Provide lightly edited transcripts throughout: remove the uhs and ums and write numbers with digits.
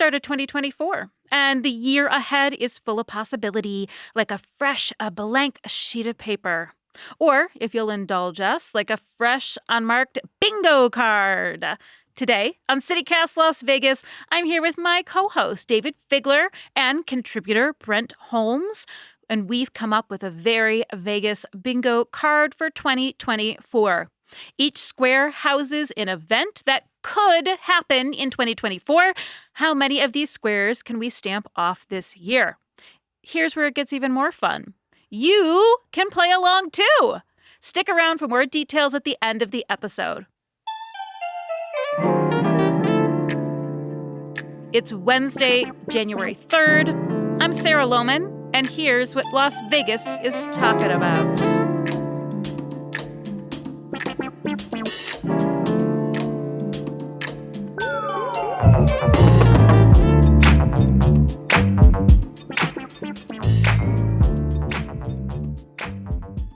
started 2024, and the year ahead is full of possibility, like a blank sheet of paper. Or, if you'll indulge us, like a fresh, unmarked bingo card. Today, on CityCast Las Vegas, I'm here with my co-host, Dayvid Figler, and contributor, Brent Holmes. And we've come up with a very Vegas bingo card for 2024. Each square houses an event that could happen in 2024. How many of these squares can we stamp off this year? Here's where it gets even more fun. You can play along too. Stick around for more details at the end of the episode. It's Wednesday, January 3rd. I'm Sarah Lohman, and here's what Las Vegas is talking about.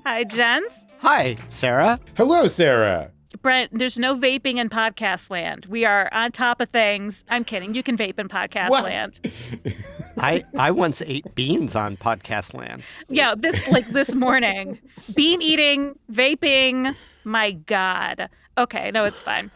Hi, gents. Hi, Sarah. Hello, Sarah. Brent, there's no vaping in podcast land. We are on top of things. I'm kidding. You can vape in podcast land. I once ate beans on podcast land. Yeah, this morning. Bean eating, vaping. My God. Okay, no, it's fine.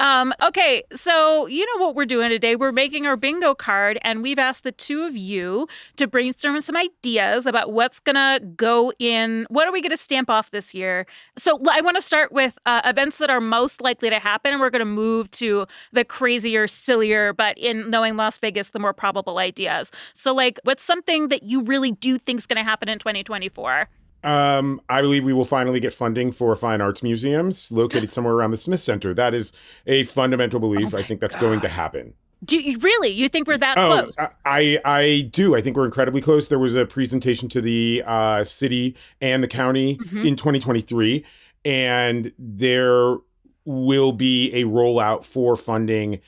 Okay, so you know what we're doing today. We're making our bingo card, and we've asked the two of you to brainstorm some ideas about what's going to go in. What are we going to stamp off this year? So I want to start with events that are most likely to happen, and we're going to move to the crazier, sillier, but in knowing Las Vegas, the more probable ideas. So, what's something that you really do think is going to happen in 2024? I believe we will finally get funding for fine arts museums located somewhere around the Smith Center. That is a fundamental belief. I think that's going to happen. Do you really? You think we're that close? I do. I think we're incredibly close. There was a presentation to the city and the county in 2023, and there will be a rollout for funding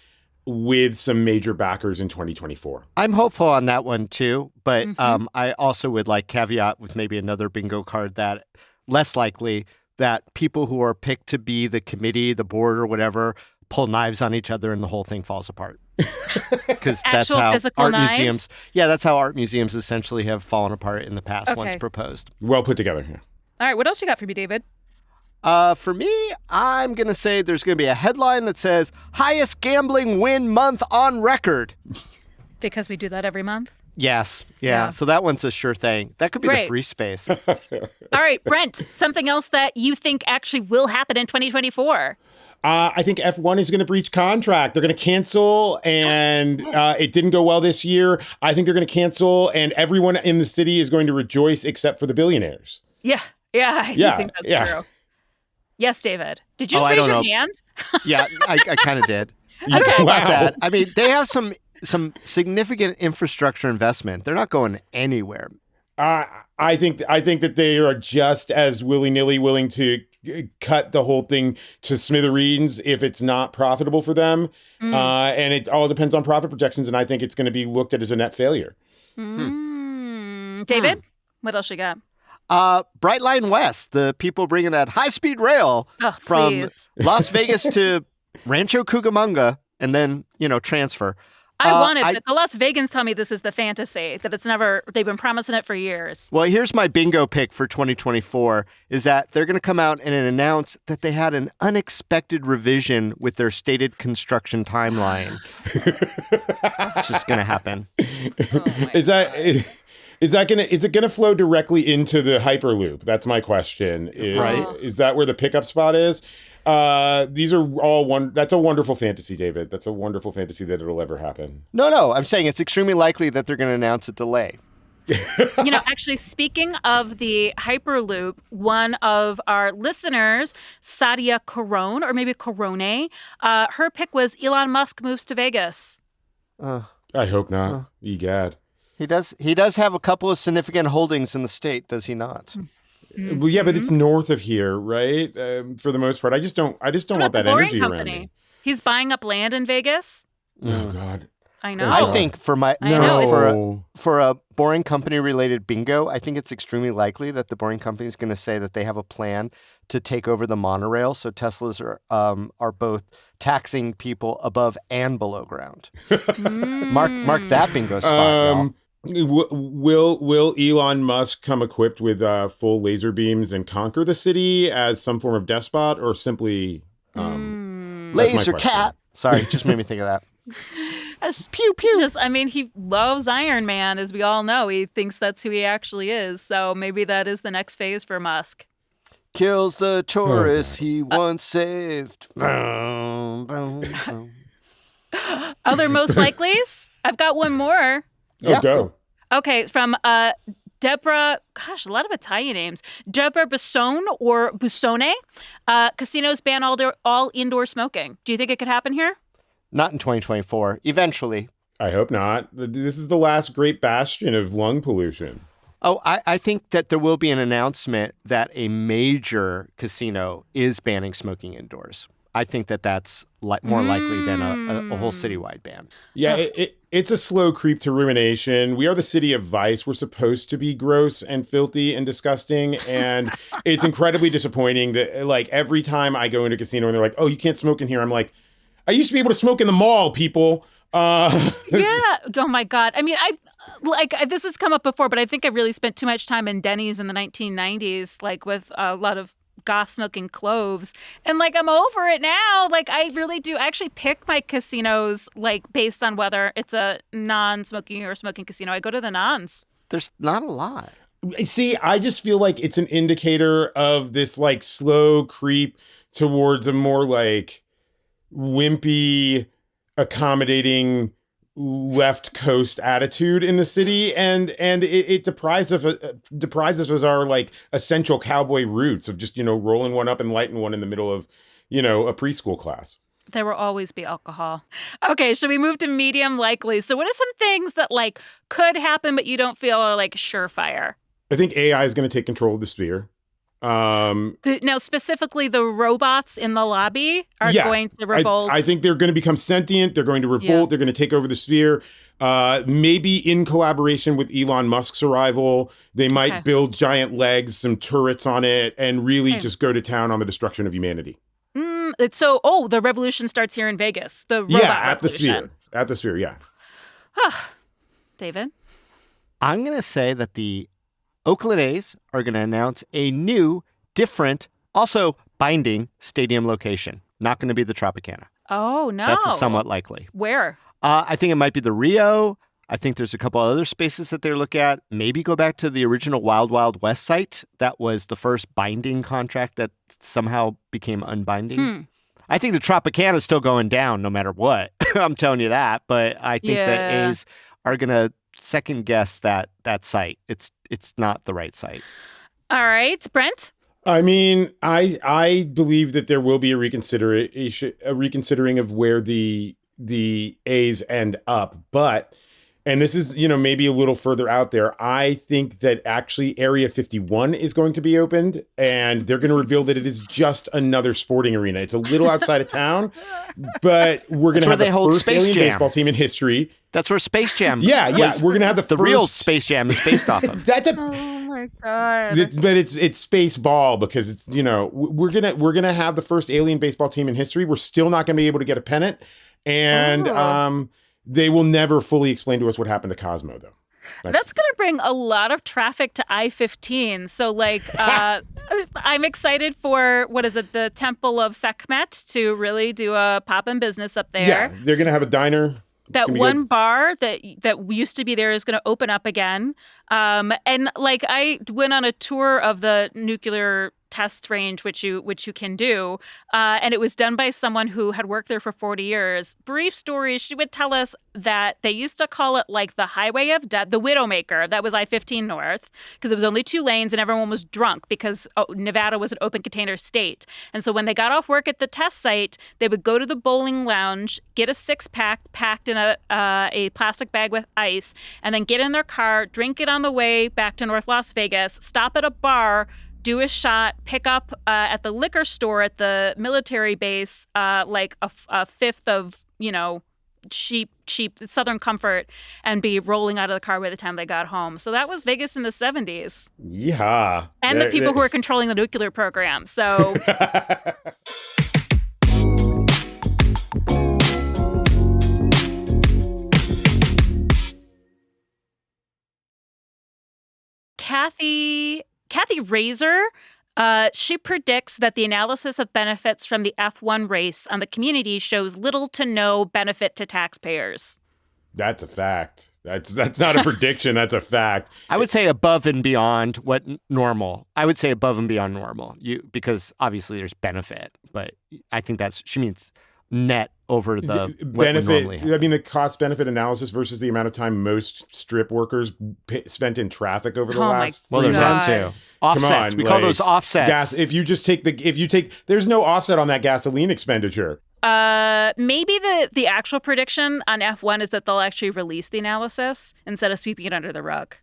with some major backers in 2024. I'm hopeful on that one too, but I also would caveat with maybe another bingo card that less likely that people who are picked to be the committee, the board or whatever, pull knives on each other and the whole thing falls apart. Because that's how art museums, that's how art museums essentially have fallen apart in the past once proposed. Well put together. Yeah. All right, what else you got for me, Dayvid? For me, I'm going to say there's going to be a headline that says, highest gambling win month on record. Because we do that every month? Yes. Yeah. So that one's a sure thing. That could be the free space. All right, Brent, something else that you think actually will happen in 2024? I think F1 is going to breach contract. They're going to cancel, and it didn't go well this year. I think they're going to cancel, and everyone in the city is going to rejoice except for the billionaires. Yeah, I do think that's true. Yes, Dayvid. Did you just raise your hand? Yeah, I kind of did. Okay. Wow. Bad. I mean, they have some significant infrastructure investment. They're not going anywhere. I think that they are just as willy-nilly willing to cut the whole thing to smithereens if it's not profitable for them. And it all depends on profit projections, and I think it's going to be looked at as a net failure. Dayvid, what else you got? Brightline West, the people bringing that high-speed rail from Las Vegas to Rancho Cucamonga and then, transfer. I want it, but the Las Vegans tell me this is the fantasy, that they've been promising it for years. Well, here's my bingo pick for 2024, is that they're going to come out and announce that they had an unexpected revision with their stated construction timeline. It's just going to happen. Is it gonna flow directly into the Hyperloop? That's my question. Is that where the pickup spot is? These are all that's a wonderful fantasy, Dayvid. That's a wonderful fantasy that it'll ever happen. No, I'm saying it's extremely likely that they're going to announce a delay. Actually, speaking of the Hyperloop, one of our listeners, Sadia Corone, or maybe Corone, her pick was Elon Musk moves to Vegas. I hope not. Egad. He does have a couple of significant holdings in the state, does he not? Well, yeah, but it's north of here, right? For the most part, I just don't want that energy around me. He's buying up land in Vegas. Oh God. I know. I think for my I know. for a Boring Company related bingo, I think it's extremely likely that the Boring Company is going to say that they have a plan to take over the monorail. So Teslas are both taxing people above and below ground. Mark that bingo spot, y'all. Will Elon Musk come equipped with full laser beams and conquer the city as some form of despot, or simply laser cat? Sorry, just made me think of that. Pew pew. He loves Iron Man, as we all know. He thinks that's who he actually is. So maybe that is the next phase for Musk. Kills the tourists he once saved. Other most likelies? I've got one more. Go. Okay, from Deborah, a lot of Italian names. Deborah Busone or Busone. Casinos ban all indoor smoking. Do you think it could happen here? Not in 2024. Eventually. I hope not. This is the last great bastion of lung pollution. Oh, I think that there will be an announcement that a major casino is banning smoking indoors. I think that that's more likely than a whole citywide ban. Yeah, it's a slow creep to ruination. We are the city of vice. We're supposed to be gross and filthy and disgusting. And it's incredibly disappointing that, like, every time I go into a casino and they're like, oh, you can't smoke in here. I'm like, I used to be able to smoke in the mall, people. Yeah. Oh, my God. I mean, this has come up before, but I think I've really spent too much time in Denny's in the 1990s, like with a lot of goth smoking cloves. And like, I'm over it now. Like, I really do actually pick my casinos, like, based on whether it's a non-smoking or smoking casino. I go to the nons. There's not a lot. See, I just feel like it's an indicator of this, like, slow creep towards a more, like, wimpy, accommodating left coast attitude in the city, and it deprives us of our, like, essential cowboy roots of just, rolling one up and lighting one in the middle of, a preschool class. There will always be alcohol. Okay, should we move to medium likely? So what are some things that, like, could happen but you don't feel are, like, surefire? I think AI is going to take control of the sphere. Now, specifically, the robots in the lobby are going to revolt. I think they're going to become sentient. They're going to revolt. Yeah. They're going to take over the sphere. Maybe in collaboration with Elon Musk's arrival, they might build giant legs, some turrets on it, and really just go to town on the destruction of humanity. The revolution starts here in Vegas. The robot revolution. At the sphere, yeah. David? I'm going to say that the Oakland A's are going to announce a new, different, also binding stadium location. Not going to be the Tropicana. Oh, no. That's somewhat likely. Where? I think it might be the Rio. I think there's a couple other spaces that they're looking at. Maybe go back to the original Wild Wild West site. That was the first binding contract that somehow became unbinding. I think the Tropicana is still going down no matter what. I'm telling you that. But I think the A's are going to second guess that site. It's not the right site. All right, Brent? I mean, I believe that there will be a reconsidering of where the A's end up, but, and this is, maybe a little further out there, I think that actually Area 51 is going to be opened, and they're going to reveal that it is just another sporting arena. It's a little outside of town, but we're going to have the first alien baseball team in history. That's where Space Jam. Yeah. We're gonna have the first... real Space Jam is based off of. Oh my God! But it's space ball because it's we're gonna have the first alien baseball team in history. We're still not gonna be able to get a pennant, and they will never fully explain to us what happened to Cosmo, though. That's going to bring a lot of traffic to I-15. So, like, I'm excited for, the Temple of Sekhmet to really do a pop-in business up there. Yeah, they're going to have a diner. That one bar that used to be there is going to open up again. And, like, I went on a tour of the nuclear test range, which you can do. And it was done by someone who had worked there for 40 years. Brief story, she would tell us that they used to call it like the highway of death, the Widowmaker. That was I-15 North, because it was only 2 lanes and everyone was drunk because Nevada was an open container state. And so when they got off work at the test site, they would go to the bowling lounge, get a 6-pack packed in a plastic bag with ice, and then get in their car, drink it on the way back to North Las Vegas, stop at a bar, do a shot, pick up at the liquor store at the military base, like a fifth of, cheap Southern comfort and be rolling out of the car by the time they got home. So that was Vegas in the 70s. Yeah. And the people who were controlling the nuclear program. So Kathy Razor, she predicts that the analysis of benefits from the F1 race on the community shows little to no benefit to taxpayers. That's a fact. That's not a prediction. That's a fact. I would say above and beyond what normal. I would say above and beyond normal. Because obviously there's benefit, but I think she means net over the benefit. I mean, the cost benefit analysis versus the amount of time most strip workers spent in traffic over the last 3 months. Too. Offsets. We call those offsets. Gas. If you take, there's no offset on that gasoline expenditure. Maybe the actual prediction on F1 is that they'll actually release the analysis instead of sweeping it under the rug.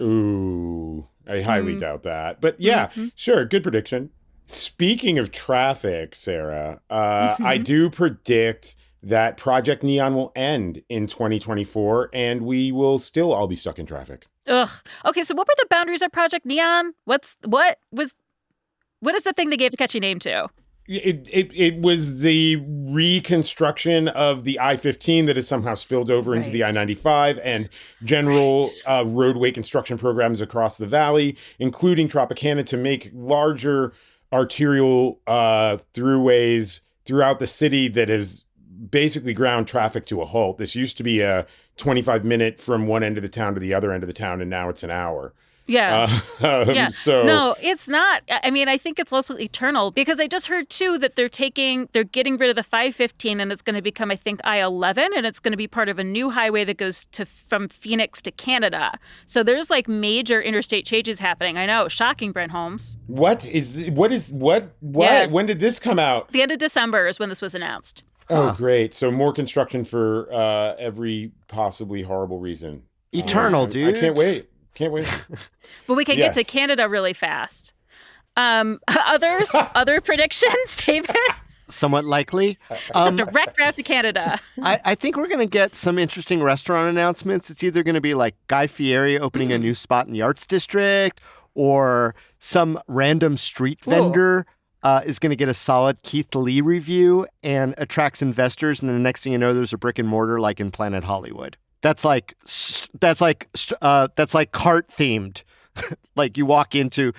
Ooh, I highly doubt that. But yeah, sure, good prediction. Speaking of traffic, Sarah, I do predict that Project Neon will end in 2024, and we will still all be stuck in traffic. Ugh. Okay, so what were the boundaries of Project Neon? What is the thing they gave a catchy name to? It was the reconstruction of the I-15 that has somehow spilled over into the I-95 and general roadway construction programs across the valley, including Tropicana, to make larger arterial throughways throughout the city that has basically ground traffic to a halt. This used to be a 25-minute from one end of the town to the other end of the town, and now it's an hour. Yeah. So no, it's not. I mean, I think it's also eternal because I just heard too that they're getting rid of the 515 and it's going to become, I think, I-11, and it's going to be part of a new highway that goes from Phoenix to Canada. So there's like major interstate changes happening. I know, shocking, Brent Holmes. What? Yeah. When did this come out? The end of December is when this was announced. Oh, great. So more construction for every possibly horrible reason. Eternal, dude. I can't wait. But we can get to Canada really fast. Other predictions, David? Somewhat likely. Just a direct route to Canada. I think we're going to get some interesting restaurant announcements. It's either going to be like Guy Fieri opening a new spot in the Arts District, or some random street vendor is going to get a solid Keith Lee review and attracts investors. And then the next thing you know, there's a brick and mortar like in Planet Hollywood. That's like cart themed. Like you walk up to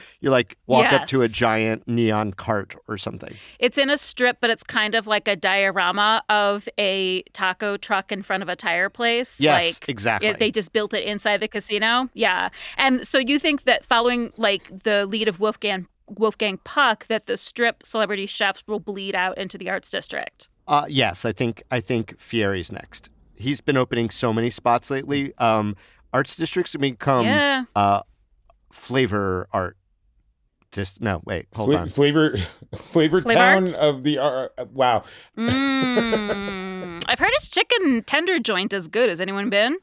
a giant neon cart or something. It's in a strip, but it's kind of like a diorama of a taco truck in front of a tire place. Yes, exactly. They just built it inside the casino. Yeah. And so you think that following like the lead of Wolfgang Puck, that the strip celebrity chefs will bleed out into the Arts District? Yes, I think Fieri's next. He's been opening so many spots lately. Arts Districts have become flavor art. Hold on. Flavor town art? of the wow. I've heard his chicken tender joint is good. Has anyone been?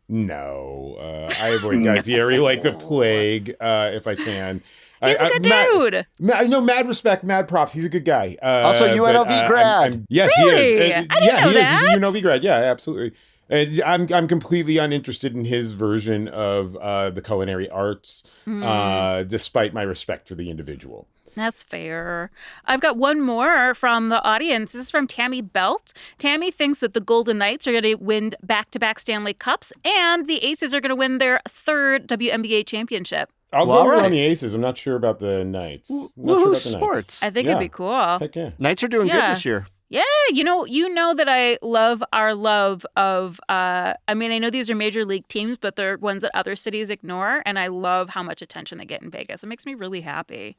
No, I avoid Guy Fieri like the plague if I can. He's a good dude. Mad respect, mad props. He's a good guy. Also, UNLV grad. Yes, really? he is. I didn't know that. He's a UNLV grad. Yeah, absolutely. And I'm completely uninterested in his version of the culinary arts, despite my respect for the individual. That's fair. I've got one more from the audience. This is from Tammy Belt. Tammy thinks that the Golden Knights are going to win back-to-back Stanley Cups, and the Aces are going to win their third WNBA championship. I'll go on the Aces. I'm not sure about the Knights. Woohoo, sports. I think it'd be cool. Heck yeah. Knights are doing good this year. Yeah, you know that I love our love of, I know these are major league teams, but they're ones that other cities ignore, and I love how much attention they get in Vegas. It makes me really happy.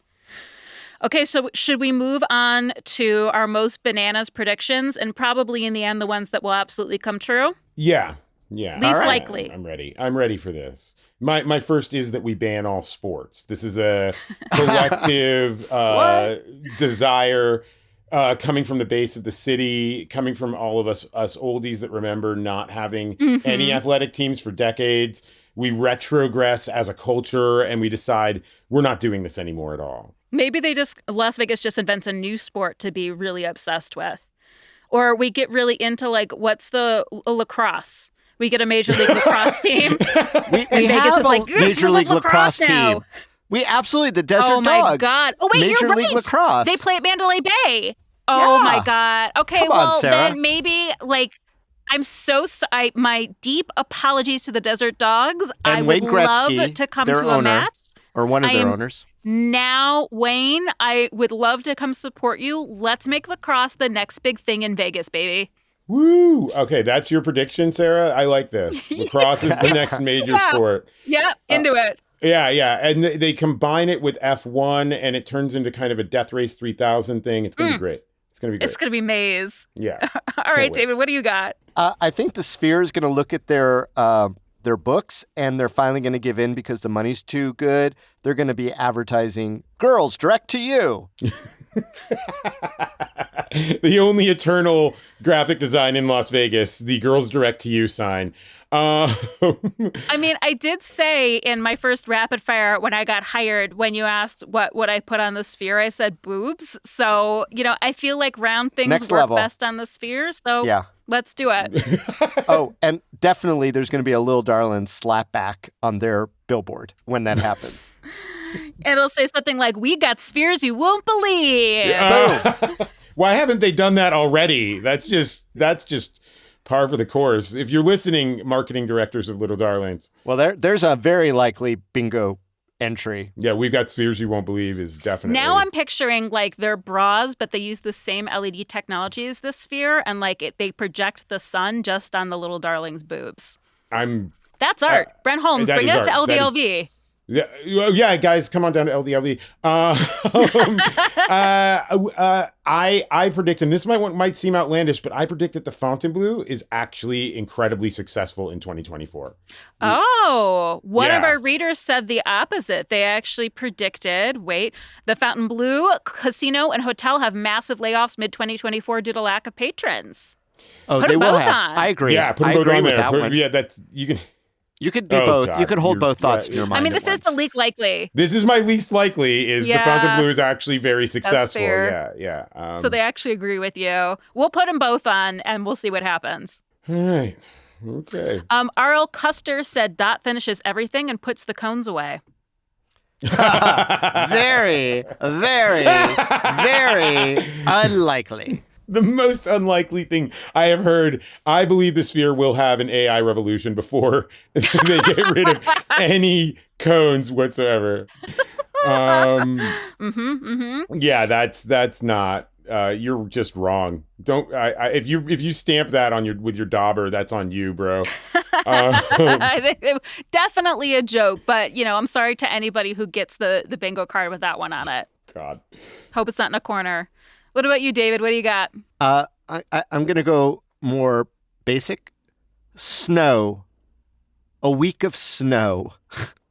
Okay, so should we move on to our most bananas predictions, and probably in the end, the ones that will absolutely come true? Yeah. Least likely. I'm ready for this. My first is that we ban all sports. This is a collective desire coming from the base of the city, coming from all of us oldies that remember not having any athletic teams for decades. We retrogress as a culture and we decide we're not doing this anymore at all. Maybe Las Vegas just invents a new sport to be really obsessed with. Or we get really into like, what's the lacrosse? We get a Major League Lacrosse team. We Vegas have is like, a "Yes, Major we love League Lacrosse now." team. We absolutely, the Desert Oh my Dogs. God. Oh, wait, Major you're League right. Lacrosse. They play at Mandalay Bay. Oh my Yeah. God. Okay, Come on, well, Sarah. then maybe like, my deep apologies to the Desert Dogs. And I Wayne would Gretzky, love to come their to a owner, match. or one of I their am owners. Now, Wayne, I would love to come support you. Let's make lacrosse the next big thing in Vegas, baby. Woo! Okay, that's your prediction, Sarah. I like this. Lacrosse is the next major sport. Yeah, into it. Yeah, and they combine it with F1, and it turns into kind of a Death Race 3000 thing. It's gonna be great. It's gonna be great. It's going to be maze. Yeah. All right, wait. David, what do you got? I think the Sphere is going to look at their books, and they're finally going to give in because the money's too good. They're going to be advertising girls direct to you. The only eternal graphic design in Las Vegas, the girls direct to you sign. I mean, I did say in my first rapid fire when I got hired, when you asked what would I put on the Sphere, I said boobs. So, I feel like round things Next work level. best on the Sphere. So Yeah. let's do it. Oh, and definitely there's going to be a Lil Darlin slapback on their billboard when that happens. It'll say something like, "We got spheres you won't believe." Why haven't they done that already? That's just par for the course. If you're listening, marketing directors of Little Darlings. Well, there's a very likely bingo entry. Yeah, we've got spheres you won't believe is definitely. Now I'm picturing like their bras, but they use the same LED technology as the Sphere, and they project the sun just on the Little Darling's boobs. That's art. Brent Holmes, bring it to LDLV. Yeah, guys, come on down to LDLV. I predict, and this might seem outlandish, but I predict that the Fontainebleau is actually incredibly successful in 2024. Oh, one of Yeah. our readers said the opposite. They actually predicted, the Fontainebleau Casino and Hotel have massive layoffs mid-2024 due to lack of patrons. Oh, Put they them will both have. on. I agree. Yeah, put I them both agree on with there. that one. Yeah, you can. You could do Oh, both. God, You could hold both thoughts yeah, in your mind. I mean, at this is once. the least likely. This is my least likely. Is the Yeah. Fontainebleau is actually very successful? fair. Yeah. So they actually agree with you. We'll put them both on, and we'll see what happens. All right. Okay. R.L. Custer said Dot finishes everything and puts the cones away. Very, very, very unlikely. The most unlikely thing I have heard. I believe the Sphere will have an AI revolution before they get rid of any cones whatsoever. Yeah, that's not. You're just wrong. Don't. If you stamp that on with your dauber, that's on you, bro. I think definitely a joke, but I'm sorry to anybody who gets the bingo card with that one on it. God. Hope it's not in a corner. What about you, David? What do you got? I'm going to go more basic. Snow. A week of snow.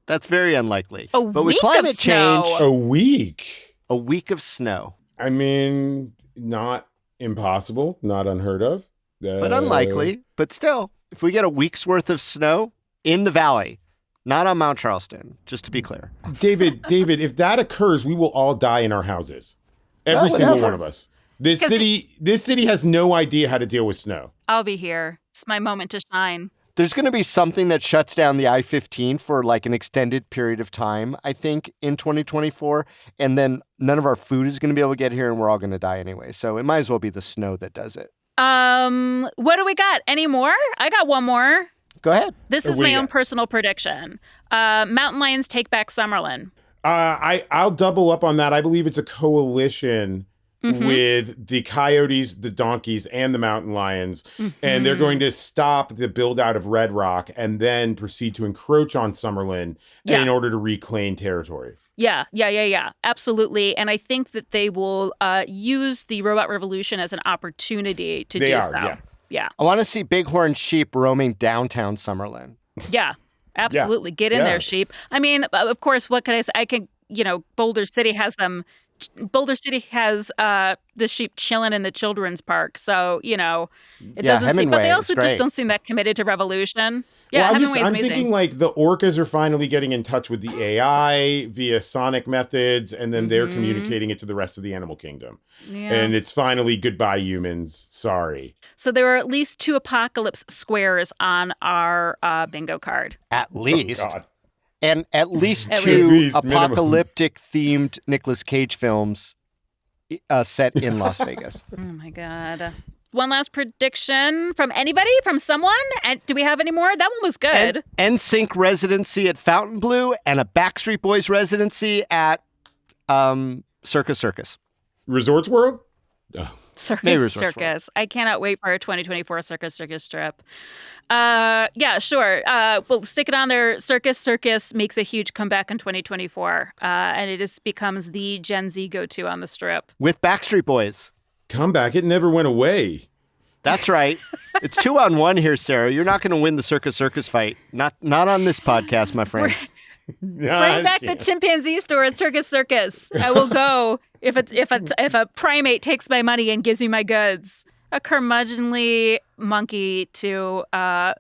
That's very unlikely. But with climate change, A week. a week of snow. I mean, not impossible, not unheard of. But unlikely. But still, if we get a week's worth of snow in the valley, not on Mount Charleston, just to be clear. David, if that occurs, we will all die in our houses. Every single one of us. This city has no idea how to deal with snow. I'll be here. It's my moment to shine. There's going to be something that shuts down the I-15 for like an extended period of time, I think, in 2024. And then none of our food is going to be able to get here and we're all going to die anyway. So it might as well be the snow that does it. What do we got? Any more? I got one more. Go ahead. This is my own personal prediction. Mountain Lions take back Summerlin. I'll double up on that. I believe it's a coalition with the Coyotes, the Donkeys, and the Mountain Lions. And they're going to stop the build out of Red Rock and then proceed to encroach on Summerlin in order to reclaim territory. Yeah. Absolutely. And I think that they will use the robot revolution as an opportunity to do so. Yeah. I want to see bighorn sheep roaming downtown Summerlin. Yeah, absolutely. Get in there, sheep. I mean, of course, what can I say? Boulder City has them Boulder City has the sheep chilling in the children's park. So, it Yeah, doesn't seem, but Hemingway they is also just great. don't seem that committed to revolution. Yeah, Well, Hemingway's I'm amazing. thinking like the orcas are finally getting in touch with the AI via sonic methods, and then they're communicating it to the rest of the animal kingdom. Yeah. And it's finally goodbye humans. Sorry. So there are at least 2 apocalypse squares on our bingo card. At least. Oh, God. And at least At 2 least minimum. apocalyptic-themed Nicolas Cage films set in Las Vegas. Oh, my God. One last prediction from anybody, from someone? And do we have any more? That one was good. NSYNC residency at Fontainebleau and a Backstreet Boys residency at Circus. Resorts World? Oh. Circus. I cannot wait for our 2024 Circus trip. Yeah, sure. We'll stick it on there. Circus makes a huge comeback in 2024. And it just becomes the Gen Z go-to on the strip. With Backstreet Boys. Comeback. It never went away. That's right. It's 2-on-1 here, Sarah. You're not going to win the circus fight. Not on this podcast, my friend. Bring back the chimpanzee store at Circus. I will go if a primate takes my money and gives me my goods. A curmudgeonly monkey to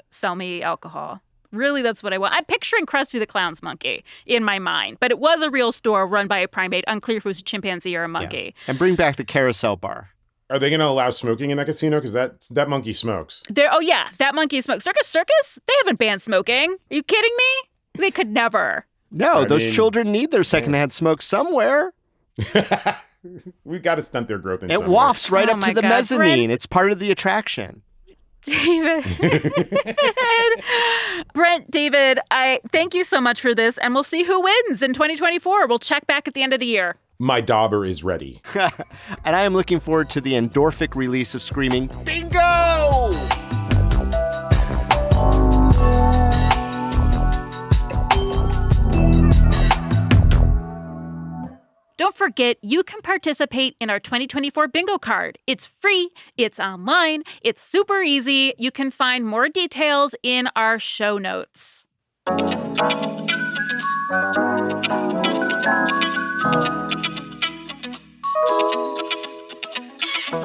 sell me alcohol. Really, that's what I want. I'm picturing Krusty the Clown's monkey in my mind, but it was a real store run by a primate. Unclear if it was a chimpanzee or a monkey. Yeah. And bring back the carousel bar. Are they going to allow smoking in that casino? Because that monkey smokes. That monkey smokes. Circus? They haven't banned smoking. Are you kidding me? They could never. No, those children need their secondhand smoke somewhere. We got to stunt their growth in It somewhere. wafts right up to the mezzanine. Brent. It's part of the attraction. Dayvid, I thank you so much for this, and we'll see who wins in 2024. We'll check back at the end of the year. My dauber is ready. And I am looking forward to the endorphic release of screaming, bingo! Don't forget, you can participate in our 2024 bingo card. It's free, it's online, it's super easy. You can find more details in our show notes.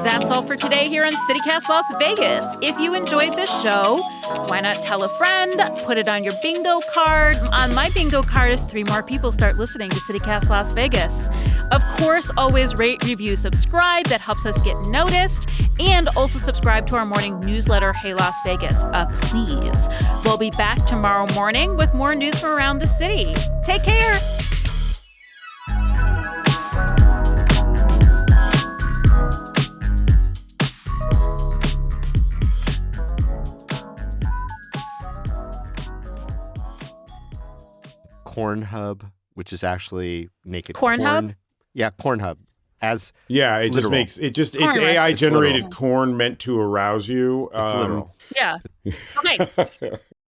That's all for today here on CityCast Las Vegas. If you enjoyed this show, why not tell a friend, put it on your bingo card. On my bingo card, if 3 more people start listening to CityCast Las Vegas. Of course, always rate, review, subscribe. That helps us get noticed. And also subscribe to our morning newsletter, Hey Las Vegas, please. We'll be back tomorrow morning with more news from around the city. Take care. Corn Hub, which is actually naked Corn Hub? Yeah, Corn Hub. As Yeah, it literal. it's Corn AI It's generated literal. corn meant to arouse you. It's literal. Yeah. Okay.